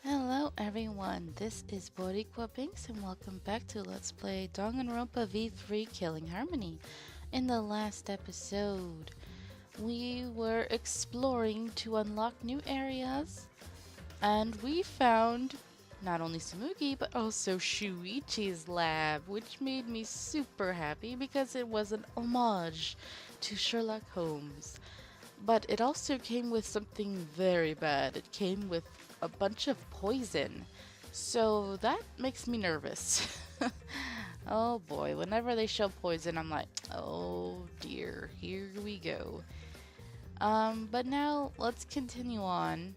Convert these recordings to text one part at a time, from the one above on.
Hello everyone, this is Boricua Binks and welcome back to Let's Play Danganronpa V3 Killing Harmony. In the last episode, we were exploring to unlock new areas and we found not only Samugi but also Shuichi's lab, which made me super happy because it was an homage to Sherlock Holmes. But it also came with something very bad. It came with a bunch of poison. So that makes me nervous. Oh boy, whenever they show poison, I'm like, oh dear, here we go. But now let's continue on.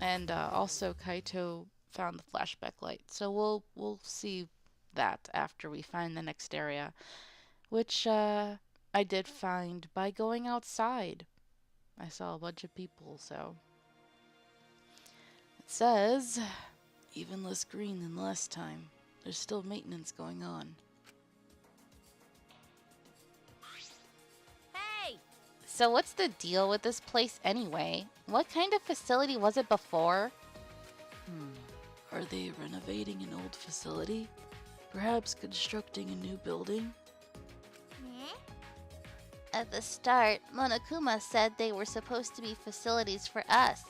And also Kaito found the flashback light. So we'll see that after we find the next area, which I did find by going outside. I saw a bunch of people, so it says even less green than last time. There's still maintenance going on. Hey! So what's the deal with this place anyway? What kind of facility was it before? Are they renovating an old facility? Perhaps constructing a new building? At the start, Monokuma said they were supposed to be facilities for us.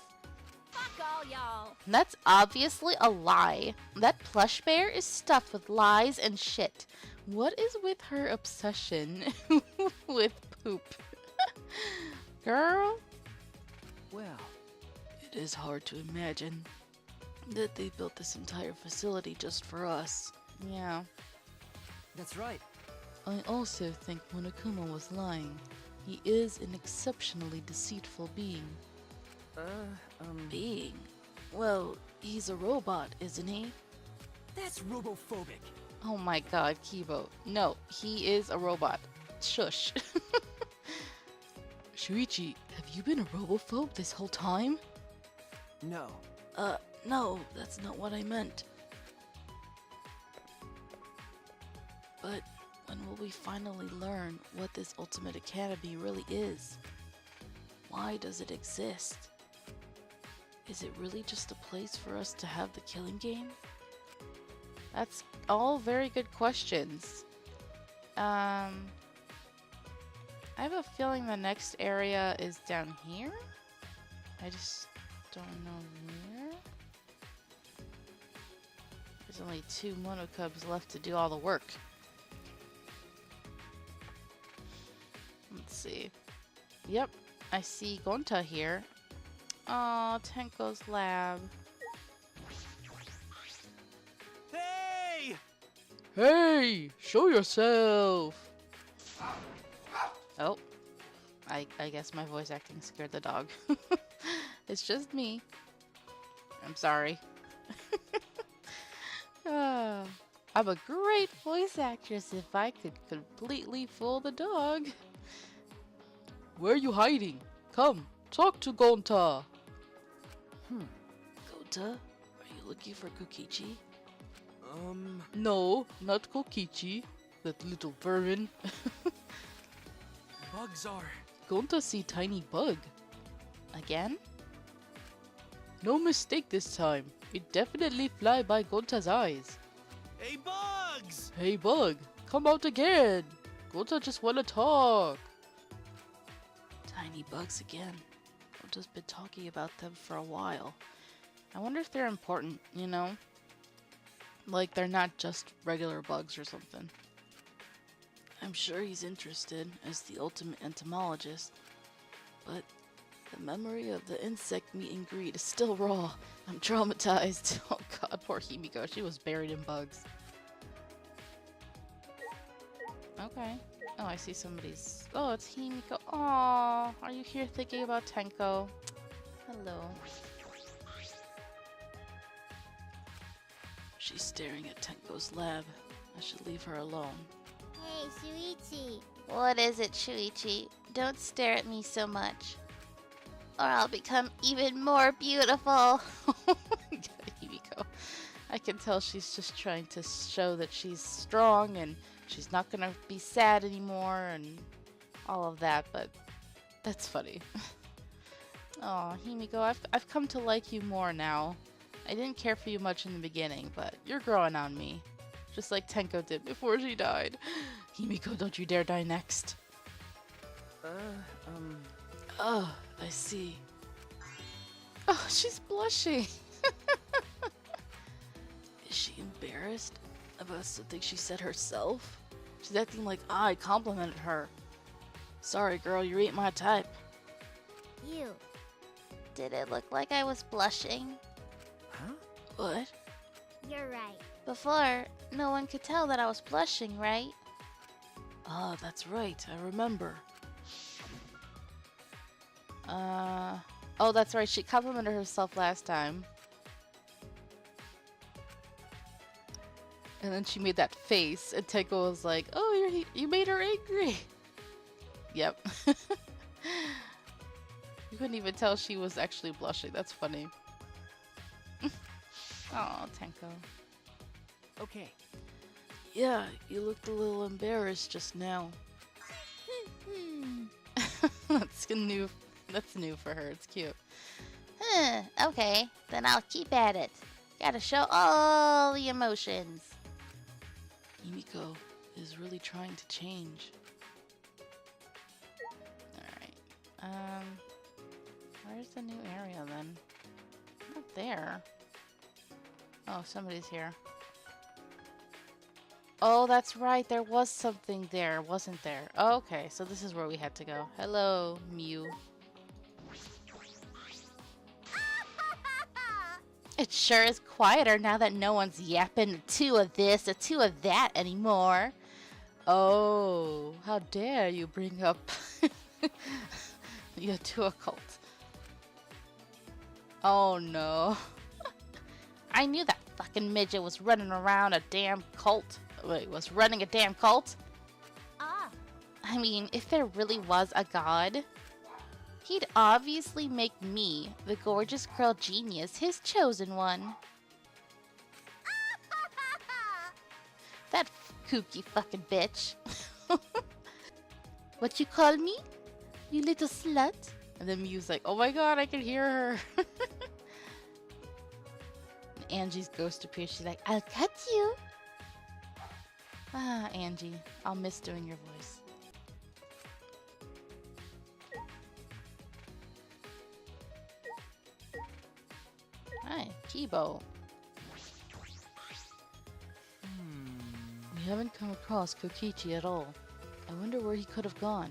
Fuck all y'all! That's obviously a lie. That plush bear is stuffed with lies and shit. What is with her obsession with poop? Girl? Well, it is hard to imagine that they built this entire facility just for us. Yeah. That's right. I also think Monokuma was lying. He is an exceptionally deceitful being. Being? Well, he's a robot, isn't he? That's robophobic. Oh my god, Kibo. No, he is a robot. Shush. Shuichi, have you been a robophobe this whole time? No. No, that's not what I meant. But when will we finally learn what this Ultimate Academy really is? Why does it exist? Is it really just a place for us to have the killing game? That's all very good questions. I have a feeling the next area is down here. I just don't know where. There's only 2 monocubs left to do all the work. Let's see. Yep, I see Gonta here. Aw, Tenko's lab. Hey! Hey, show yourself! Oh, I guess my voice acting scared the dog. It's just me. I'm sorry. I'm a great voice actress if I could completely fool the dog. Where are you hiding? Come, talk to Gonta. Gonta? Are you looking for Kokichi? No, not Kokichi. That little vermin. Bugs are... Gonta see tiny bug. Again? No mistake this time. It definitely fly by Gonta's eyes. Hey, bugs! Hey bug, come out again. Gonta just wanna talk. Tiny bugs again. Gonta's been talking about them for a while. I wonder if they're important, you know? Like they're not just regular bugs or something. I'm sure he's interested as the ultimate entomologist, but the memory of the insect meet and greet is still raw. I'm traumatized. Oh god, poor Himiko. She was buried in bugs. Okay. Oh, I see somebody's... Oh, it's Himiko. Aww, are you here thinking about Tenko? Hello. She's staring at Tenko's lab. I should leave her alone. Hey, Shuichi. What is it, Shuichi? Don't stare at me so much, or I'll become even more beautiful. Oh my god, Himiko. I can tell she's just trying to show that she's strong and she's not gonna be sad anymore and all of that, but that's funny. Oh, Himiko, I've come to like you more now. I didn't care for you much in the beginning, but you're growing on me. Just like Tenko did before she died. Himiko, don't you dare die next. Oh, I see. Oh, she's blushing. Is she embarrassed about something she said herself? She's acting like I complimented her. Sorry, girl, you ain't my type. You. Did it look like I was blushing? Huh? What? You're right. Before, no one could tell that I was blushing, right? Ah, that's right. I remember. Oh, that's right. She complimented herself last time. And then she made that face, and Tenko was like, "Oh, you made her angry." Yep. You couldn't even tell she was actually blushing. That's funny. Oh, Tenko. Okay. Yeah, you looked a little embarrassed just now. That's new. That's new for her. It's cute. Okay, then I'll keep at it. Gotta show all the emotions. Himiko is really trying to change. Alright. Where's the new area then? Not there. Oh, somebody's here. Oh, that's right. There was something there, wasn't there? Oh, okay, so this is where we had to go. Hello, Mew. It sure is quieter now that no one's yapping a two of this, a two of that anymore. Oh, how dare you bring up you to a cult. Oh no. I knew that fucking midget was running around a damn cult. Wait, was running a damn cult? I mean, if there really was a god, he'd obviously make me, the gorgeous girl genius, his chosen one. That kooky fucking bitch. What you call me? You little slut? And then Mew's like, oh my god, I can hear her. And Angie's ghost appears. She's like, I'll cut you. ah, Angie, I'll miss doing your voice. Hi, Kibo. We haven't come across Kokichi at all. I wonder where he could have gone.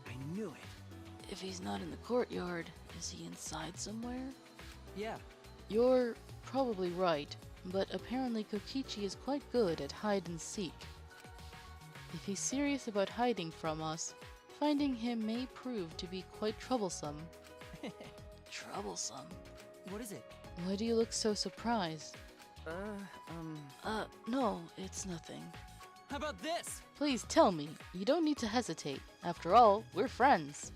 I knew it. If he's not in the courtyard, is he inside somewhere? Yeah. You're probably right, but apparently Kokichi is quite good at hide and seek. If he's serious about hiding from us, finding him may prove to be quite troublesome. Troublesome? What is it? Why do you look so surprised? No, it's nothing. How about this? Please tell me. You don't need to hesitate. After all, we're friends.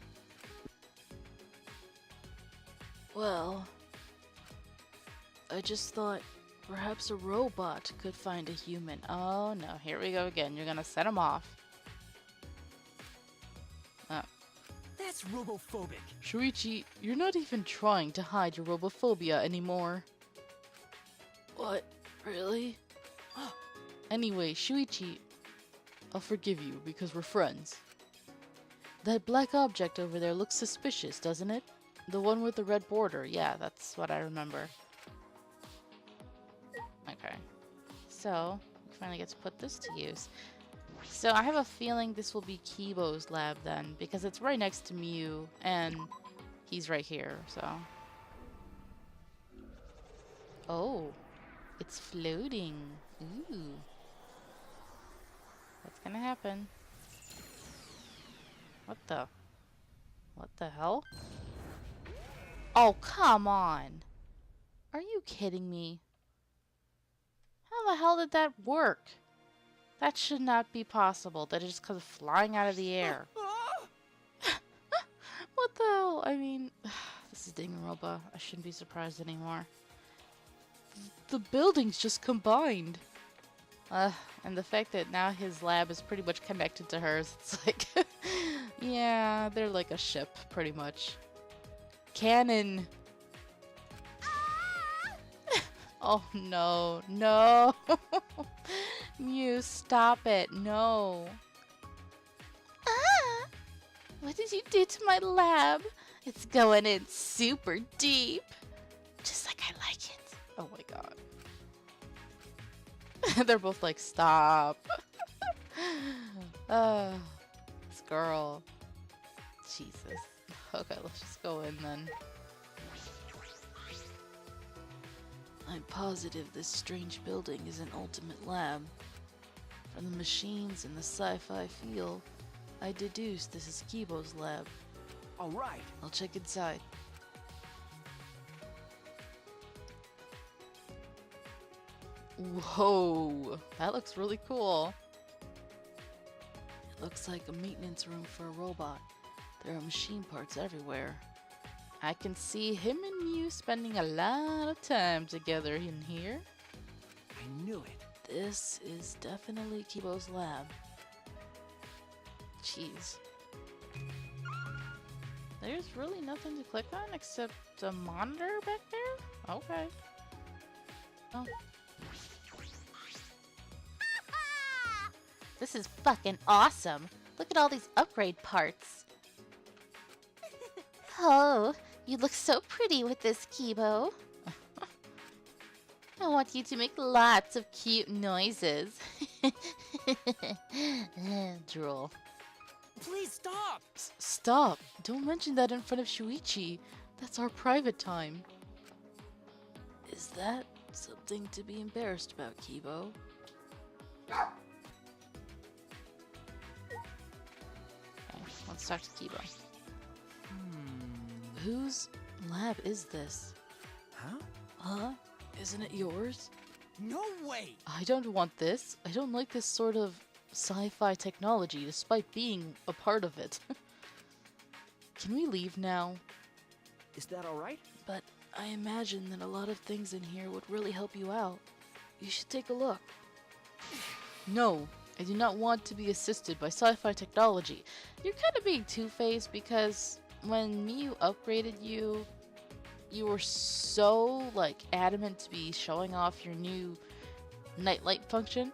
Well, I just thought perhaps a robot could find a human. Oh no, here we go again. You're gonna set him off. That's robophobic. Shuichi, you're not even trying to hide your robophobia anymore. What? Really? Anyway, Shuichi, I'll forgive you because we're friends. That black object over there looks suspicious, doesn't it? The one with the red border. Yeah, that's what I remember. Okay. So, we finally get to put this to use. So I have a feeling this will be Kibo's lab then, because it's right next to Mew, and he's right here, so. Oh, it's floating. Ooh. What's gonna happen? What the hell? Oh, come on. Are you kidding me? How the hell did that work? That should not be possible. That it just comes flying out of the air. What the hell? I mean, this is Danganronpa. I shouldn't be surprised anymore. The buildings just combined. And the fact that now his lab is pretty much connected to hers, it's like, yeah, they're like a ship, pretty much. cannon. Oh no, no. Mew, stop it, no. Ah! What did you do to my lab? It's going in super deep. Just like I like it. Oh my god. They're both like, stop. This girl. Jesus. Okay, let's just go in then. I'm positive this strange building is an ultimate lab. From the machines and the sci-fi feel, I deduce this is Kibo's lab. All right. I'll check inside. Whoa, that looks really cool. It looks like a maintenance room for a robot. There are machine parts everywhere. I can see him and Mew spending a lot of time together in here. I knew it. This is definitely Kibo's lab. Jeez. There's really nothing to click on except a monitor back there? Okay. Oh. This is fucking awesome. Look at all these upgrade parts. Oh, you look so pretty with this, Kibo. I want you to make lots of cute noises. Drool. Please stop. Stop! Don't mention that in front of Shuichi. That's our private time. Is that something to be embarrassed about, Kibo? Okay, let's talk to Kibo. Whose lab is this? Huh? Huh? Isn't it yours? No way. I don't want this. I don't like this sort of sci-fi technology, despite being a part of it. Can we leave now? Is that all right? But I imagine that a lot of things in here would really help you out. You should take a look. No, I do not want to be assisted by sci-fi technology. You're kind of being two-faced because when Mew upgraded you, you were so like adamant to be showing off your new nightlight function.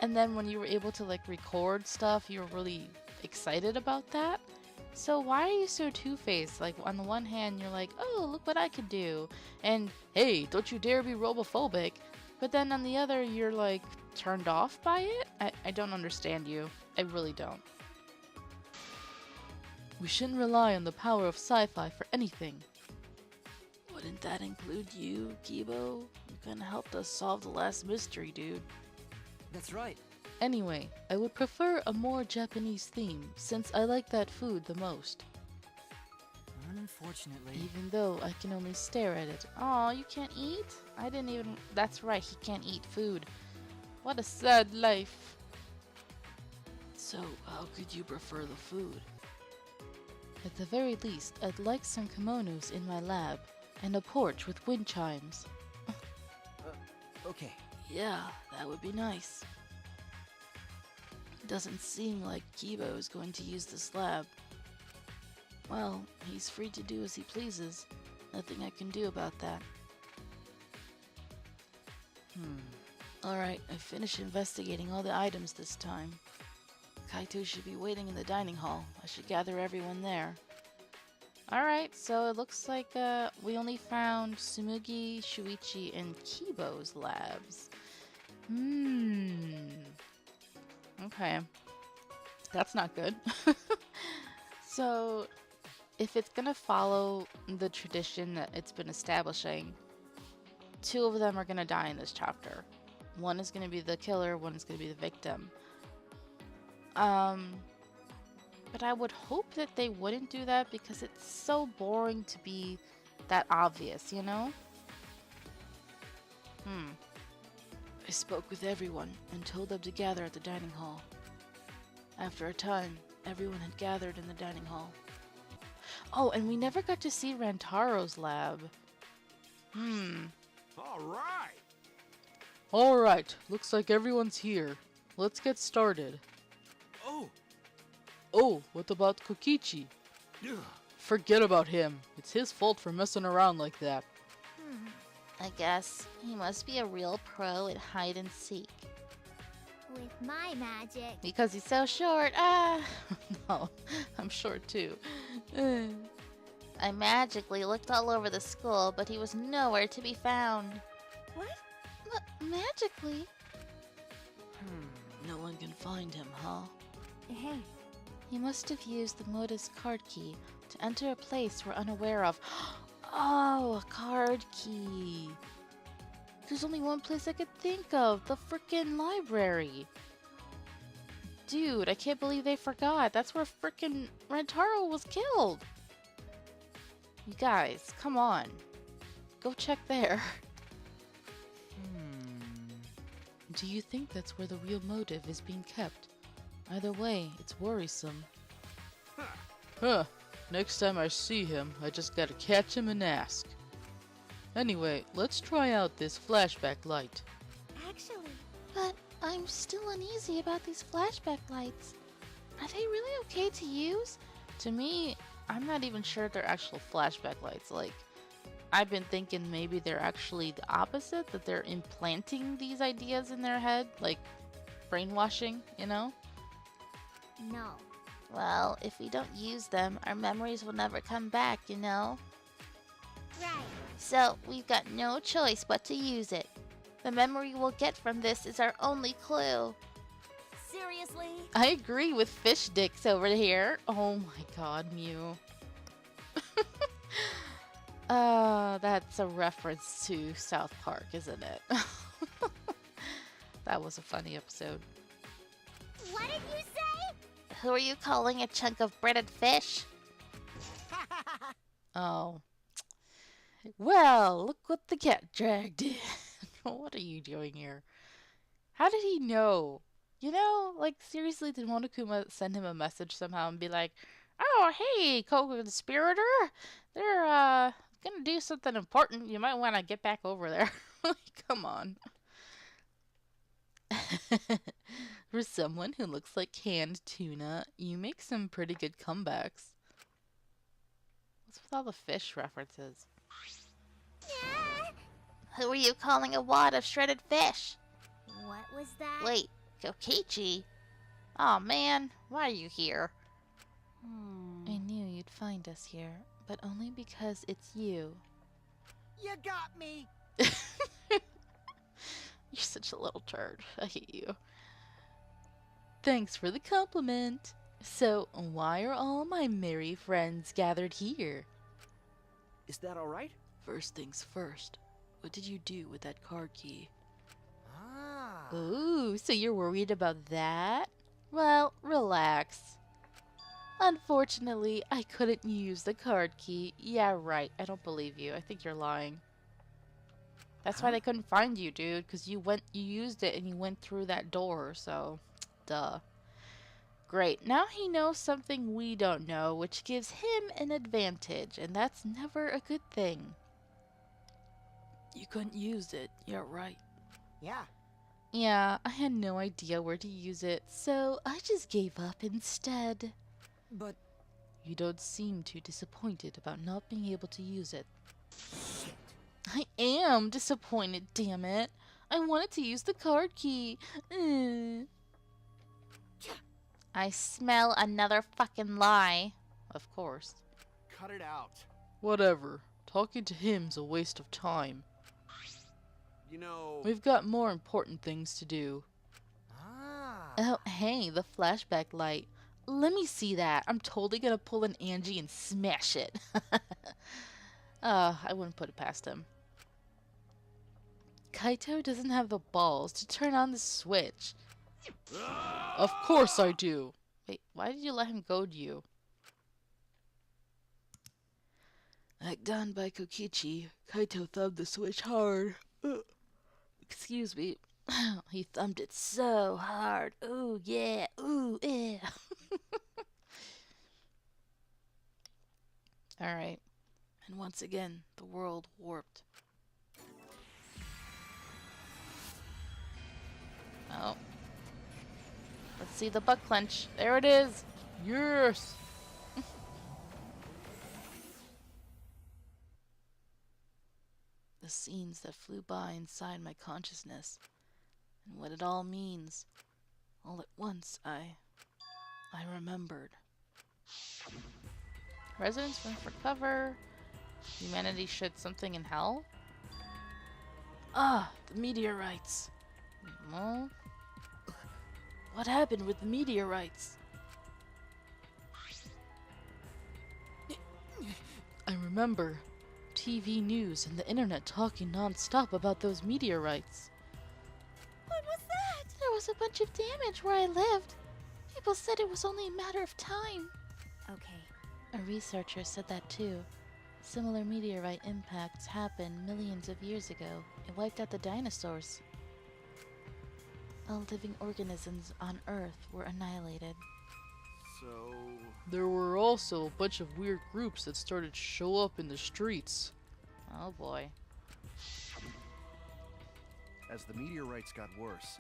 And then when you were able to like record stuff, you were really excited about that. So why are you so two-faced? Like on the one hand, you're like, oh, look what I can do. And hey, don't you dare be robophobic. But then on the other, you're like turned off by it? I don't understand you. I really don't. We shouldn't rely on the power of sci-fi for anything. Wouldn't that include you, Kibo? You kinda helped us solve the last mystery, dude. That's right. Anyway, I would prefer a more Japanese theme, since I like that food the most. Unfortunately. Even though I can only stare at it. Aw, you can't eat? I didn't even... That's right, he can't eat food. What a sad life. So, how could you prefer the food? At the very least, I'd like some kimonos in my lab, and a porch with wind chimes. Okay. Yeah, that would be nice. Doesn't seem like Kibo is going to use this lab. Well, he's free to do as he pleases. Nothing I can do about that. Alright, I finished investigating all the items this time. Kaito should be waiting in the dining hall. I should gather everyone there. Alright, so it looks like we only found Tsumugi, Shuichi, and Kibo's labs. Okay. That's not good. So, if it's gonna follow the tradition that it's been establishing, two of them are gonna die in this chapter. One is gonna be the killer, one is gonna be the victim. But I would hope that they wouldn't do that because it's so boring to be that obvious, you know? I spoke with everyone and told them to gather at the dining hall. After a time, everyone had gathered in the dining hall. Oh, and we never got to see Rantaro's lab. All right. Alright, looks like everyone's here. Let's get started. Oh. Oh, what about Kokichi? Ugh. Forget about him. It's his fault for messing around like that. I guess he must be a real pro at hide and seek. With my magic. Because he's so short. No, I'm short too. I magically looked all over the school, but he was nowhere to be found. What? Magically? No one can find him, huh? Hey. He must have used the Modus card key to enter a place we're unaware of. Oh, a card key. There's only one place I could think of. The frickin' library. Dude, I can't believe they forgot. That's where frickin' Rentaro was killed. You guys, come on. Go check there. Do you think that's where the real motive is being kept? Either way, it's worrisome. Huh. Next time I see him, I just gotta catch him and ask. Anyway, let's try out this flashback light. Actually. But I'm still uneasy about these flashback lights. Are they really okay to use? To me, I'm not even sure they're actual flashback lights. Like, I've been thinking maybe they're actually the opposite, that they're implanting these ideas in their head, like brainwashing, you know? No. Well, if we don't use them, our memories will never come back, you know? Right. So, we've got no choice but to use it. The memory we'll get from this is our only clue. Seriously? I agree with Fish Dicks over here. Oh my god, Mew. That's a reference to South Park, isn't it? That was a funny episode. What did you say? Who are you calling a chunk of breaded fish? Oh. Well, look what the cat dragged in. What are you doing here? How did he know? You know, like, seriously, did Monokuma send him a message somehow and be like, oh, hey, co-conspirator, they're, gonna do something important. You might want to get back over there. Like, come on. For someone who looks like canned tuna, you make some pretty good comebacks. What's with all the fish references? Who are you calling a wad of shredded fish? What was that? Wait, Kokichi? Aw, man, why are you here? I knew you'd find us here, but only because it's you. You got me. You're such a little turd. I hate you. Thanks for the compliment. So, why are all my merry friends gathered here? Is that all right? First things first. What did you do with that card key? Ah. Ooh, so you're worried about that? Well, relax. Unfortunately, I couldn't use the card key. Yeah, right. I don't believe you. I think you're lying. That's why they couldn't find you, dude, because you used it and you went through that door, so duh. Great. Now he knows something we don't know, which gives him an advantage, and that's never a good thing. You couldn't use it. Yeah, right. Yeah. Yeah, I had no idea where to use it, so I just gave up instead. But You don't seem too disappointed about not being able to use it. I am disappointed, damn it. I wanted to use the card key. I smell another fucking lie. Of course. cut it out. Whatever. Talking to him's a waste of time. You know. We've got more important things to do. Ah. Oh, hey, the flashback light. Let me see that. I'm totally gonna pull an Angie and smash it. I wouldn't put it past him. Kaito doesn't have the balls to turn on the switch. Of course I do. Wait, why did you let him goad you? Like done by Kokichi, Kaito thumbed the switch hard. Excuse me. He thumbed it so hard. Ooh, yeah. Ooh, yeah. Alright. And once again, the world warped. Oh. Let's see the butt clench. There it is. Yes! the scenes that flew by inside my consciousness, and what it all means. All at once, I remembered. Residents went for cover. Humanity shed something in hell? Ah, the meteorites. Well, what happened with the meteorites? I remember TV news and the internet talking non-stop about those meteorites. What was that? There was a bunch of damage where I lived. People said it was only a matter of time. Okay. A researcher said that too. Similar meteorite impacts happened millions of years ago. It wiped out the dinosaurs. All living organisms on Earth were annihilated. So... There were also a bunch of weird groups that started to show up in the streets. Oh boy. As the meteorites got worse,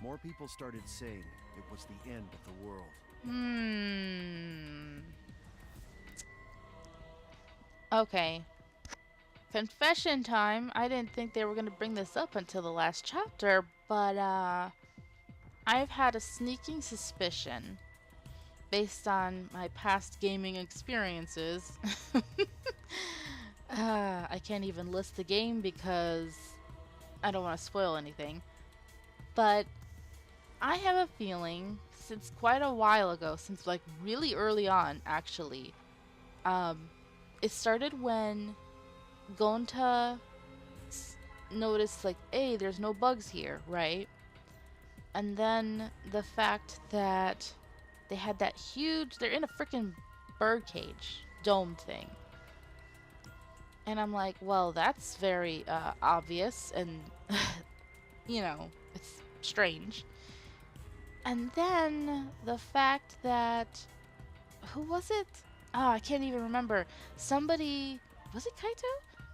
more people started saying it was the end of the world. Okay. Confession time. I didn't think they were going to bring this up until the last chapter, but I've had a sneaking suspicion based on my past gaming experiences. I can't even list the game because I don't want to spoil anything. But I have a feeling since quite a while ago, since like really early on actually, it started when Gonta noticed like, hey, there's no bugs here, right? And then the fact that they had that huge, they're in a freaking bird cage, dome thing. And I'm like, well, that's very obvious and, you know, it's strange. And then the fact that, who was it? Oh, I can't even remember. Somebody, was it Kaito?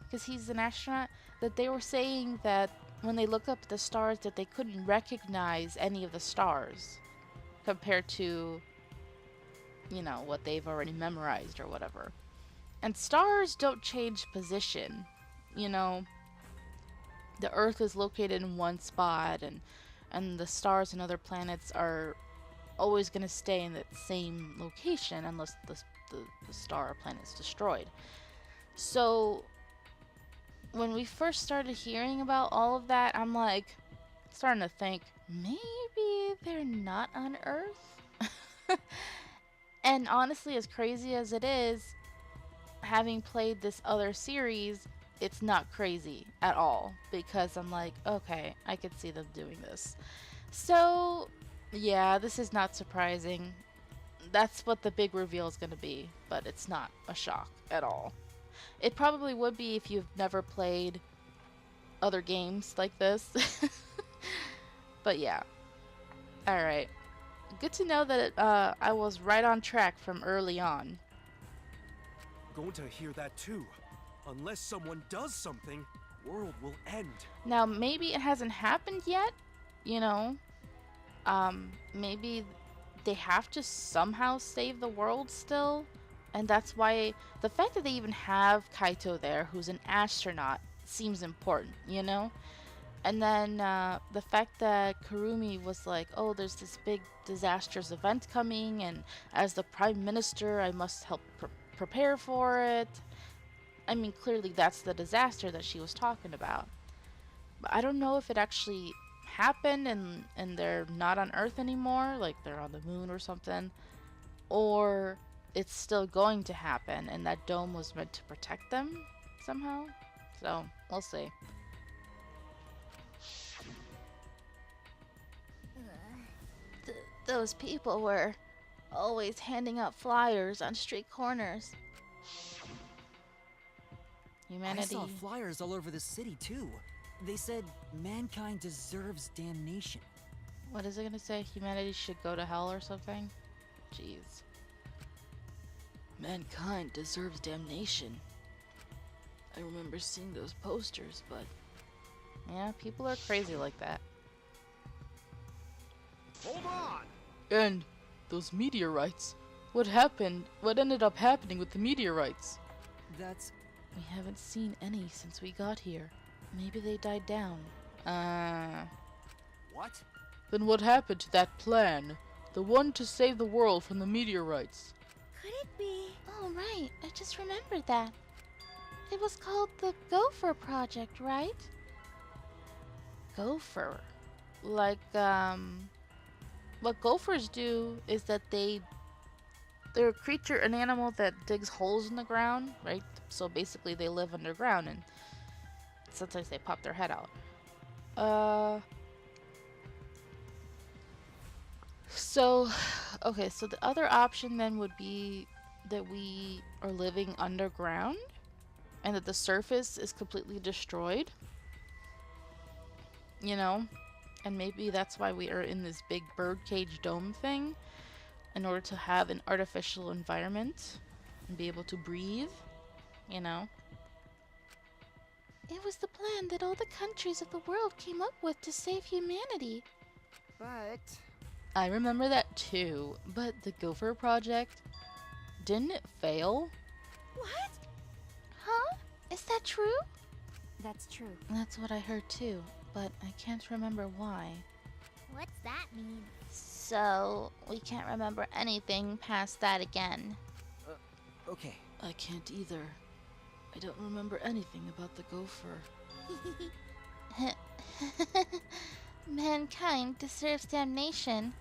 Because he's an astronaut. That they were saying that when they looked up at the stars that they couldn't recognize any of the stars compared to, you know, what they've already memorized or whatever. And stars don't change position, you know. The Earth is located in one spot, and the stars and other planets are always going to stay in that same location unless the star or planet is destroyed. So when we first started hearing about all of that, I'm like starting to think maybe they're not on Earth. And honestly, as crazy as it is, having played this other series, it's not crazy at all, because I'm like, okay, I could see them doing this. So yeah, this is not surprising. That's what the big reveal is going to be, but it's not a shock at all. It probably would be if you've never played other games like this. But yeah. Alright. Good to know that I was right on track from early on. Going to hear that too. Unless someone does something, world will end. Now, maybe it hasn't happened yet, you know. Maybe they have to somehow save the world still. And that's why the fact that they even have Kaito there, who's an astronaut, seems important, you know? And then the fact that Kurumi was like, oh, there's this big disastrous event coming, and as the Prime Minister, I must help prepare for it. I mean, clearly that's the disaster that she was talking about. But I don't know if it actually happened and they're not on Earth anymore, like they're on the moon or something, or it's still going to happen and that dome was meant to protect them somehow. So, we'll see. Those people were always handing out flyers on street corners. Humanity. I saw flyers all over the city too. They said mankind deserves damnation. What is it gonna say? Humanity should go to hell or something? Jeez. Mankind deserves damnation. I remember seeing those posters, but yeah, people are crazy like that. Hold on! And those meteorites. What happened? What ended up happening with the meteorites? That's... We haven't seen any since we got here. maybe they died down. What? Then what happened to that plan? The one to save the world from the meteorites? Could it be? Oh, right. I just remembered that. It was called the Gopher Project, right? Gopher. Like, what gophers do is that they're a creature, an animal that digs holes in the ground, right? So basically they live underground and sometimes they pop their head out. So, okay, so the other option then would be that we are living underground and that the surface is completely destroyed. You know? And maybe that's why we are in this big birdcage dome thing, in order to have an artificial environment and be able to breathe, you know? It was the plan that all the countries of the world came up with to save humanity. But I remember that too, but the Gopher Project, didn't it fail? What? Huh? Is that true? That's true. That's what I heard too, but I can't remember why. What's that mean? So, we can't remember anything past that again. Okay. I can't either. I don't remember anything about the gopher. Mankind deserves damnation.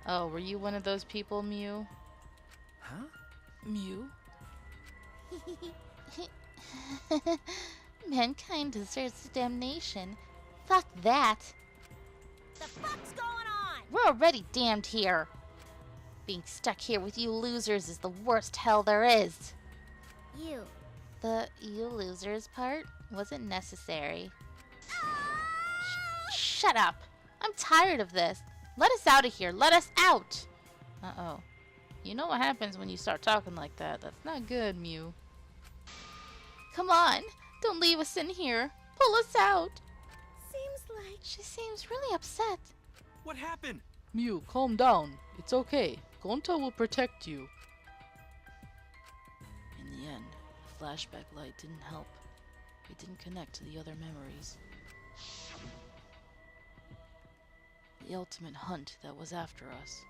Oh, were you one of those people, Mew? Huh? Mew? Mankind deserves damnation. Fuck that. The fuck's going on? We're already damned here. Being stuck here with you losers is the worst hell there is. You. The you losers part wasn't necessary. Shut up. I'm tired of this. Let us out of here. Let us out. Uh-oh. You know what happens when you start talking like that. That's not good, Mew. Come on. Don't leave us in here. Pull us out. Seems like She seems really upset. What happened? Mew, calm down. It's okay. Gonta will protect you. In the end, the flashback light didn't help. It didn't connect to the other memories. The ultimate hunt that was after us.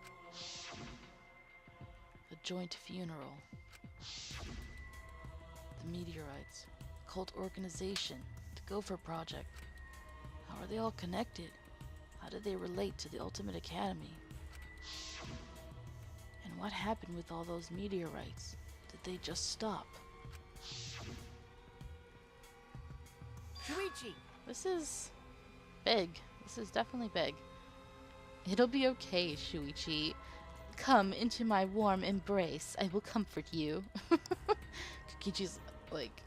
A joint funeral. The meteorites. The cult organization. The Gopher Project. How are they all connected? How did they relate to the Ultimate Academy? And what happened with all those meteorites? Did they just stop? Shuichi! This is big. This is definitely big. It'll be okay, Shuichi. Come into my warm embrace. I will comfort you. Kokichi's like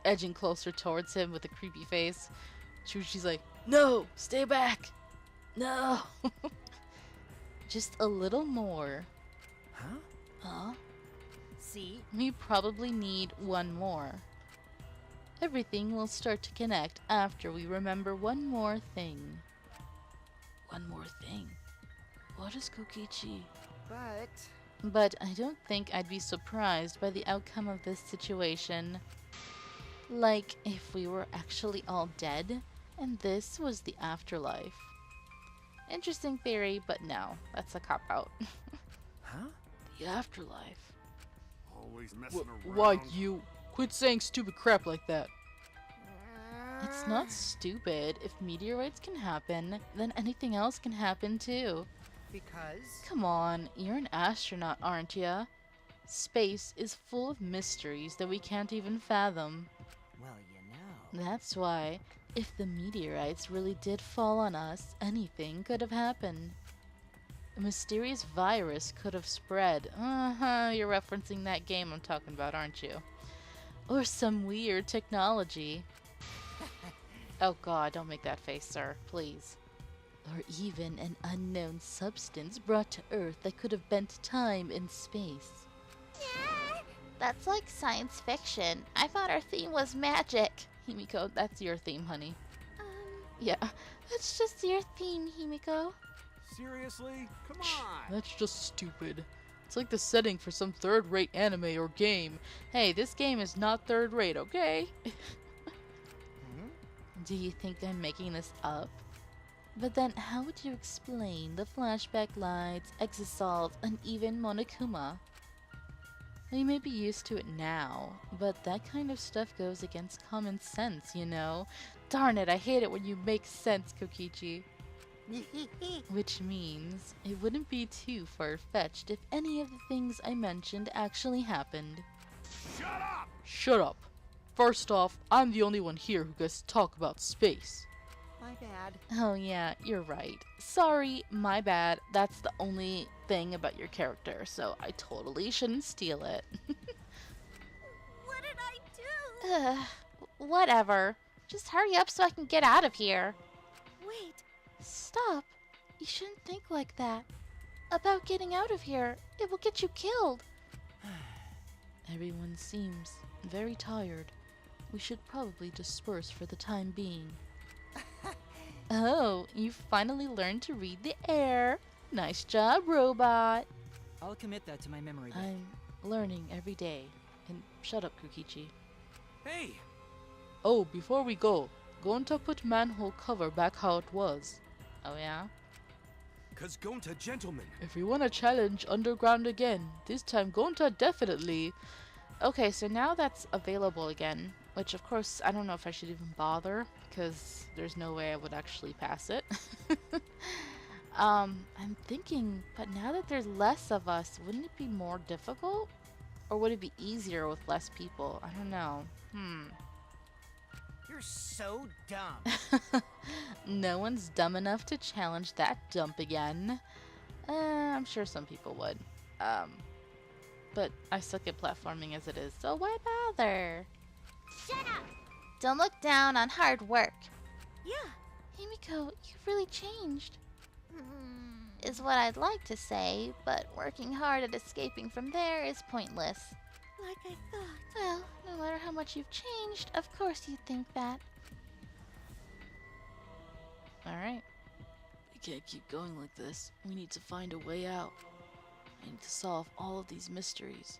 edging closer towards him with a creepy face. Shuichi's like, no, stay back. No. Just a little more. Huh? Huh? See? We probably need one more. Everything will start to connect after we remember one more thing. One more thing? What is Kokichi? But I don't think I'd be surprised by the outcome of this situation. Like if we were actually all dead and this was the afterlife. Interesting theory, but no, that's a cop-out. Huh? The afterlife. always messing around. Why you? Quit saying stupid crap like that. It's not stupid. If meteorites can happen, then anything else can happen too. Because Come on, you're an astronaut, aren't ya? Space is full of mysteries that we can't even fathom. Well, you know. That's why, if the meteorites really did fall on us, anything could have happened. A mysterious virus could have spread. You're referencing that game I'm talking about, aren't you? Or some weird technology. Oh god, don't make that face, sir. Please. Or even an unknown substance brought to Earth that could have bent time and space. That's like science fiction. I thought our theme was magic. Himiko, that's your theme, honey. Yeah, that's just your theme, Himiko. seriously, come on. That's just stupid. It's like the setting for some third-rate anime or game. Hey, this game is not third-rate, okay? Do you think I'm making this up? But then how would you explain the flashback lights, exosalts, and even Monokuma? We may be used to it now, but that kind of stuff goes against common sense, you know? Darn it, I hate it when you make sense, Kokichi. Which means it wouldn't be too far-fetched if any of the things I mentioned actually happened. Shut up! Shut up! First off, I'm the only one here who gets to talk about space. My bad. Oh yeah, you're right. Sorry, my bad. That's the only thing about your character, so I totally shouldn't steal it. What did I do? Whatever. Just hurry up so I can get out of here. Wait, Stop. You shouldn't think like that. About getting out of here. It will get you killed. Everyone seems very tired. We should probably disperse for the time being. Oh, you finally learned to read the air. Nice job, robot. I'll commit that to my memory bank. I'm learning every day. And shut up, Kukichi. Hey! Oh, before we go, Gonta put manhole cover back how it was. Oh yeah? Cause Gonta, gentlemen. If we want to challenge underground again, this time Gonta definitely. Okay, so now that's available again, which of course I don't know if I should even bother, because there's no way I would actually pass it. I'm thinking, but now that there's less of us, wouldn't it be more difficult? Or would it be easier with less people? I don't know. You're so dumb. No one's dumb enough to challenge that dump again. I'm sure some people would. But I suck at platforming as it is, so why bother? shut up! Don't look down on hard work. Yeah. Himiko, you've really changed, Hmm. is what I'd like to say, but working hard at escaping from there is pointless. Like I thought. Well, no matter how much you've changed, of course you'd think that. Alright. We can't keep going like this. We need to find a way out. I need to solve all of these mysteries.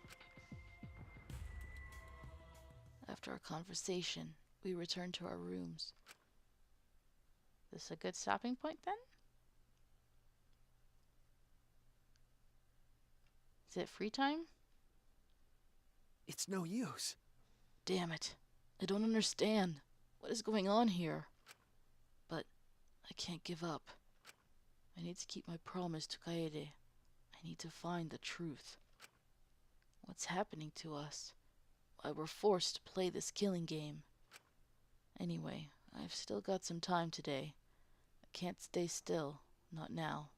After our conversation, we returned to our rooms. Is this a good stopping point then? Is it free time? It's no use. Damn it. I don't understand. What is going on here? But I can't give up. I need to keep my promise to Kaede. I need to find the truth. What's happening to us? Why we're forced to play this killing game. Anyway, I've still got some time today. I can't stay still. Not now.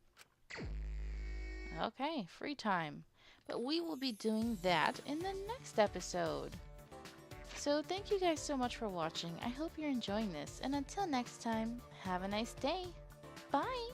Okay, free time. But we will be doing that in the next episode. So thank you guys so much for watching. I hope you're enjoying this. And until next time, have a nice day. Bye!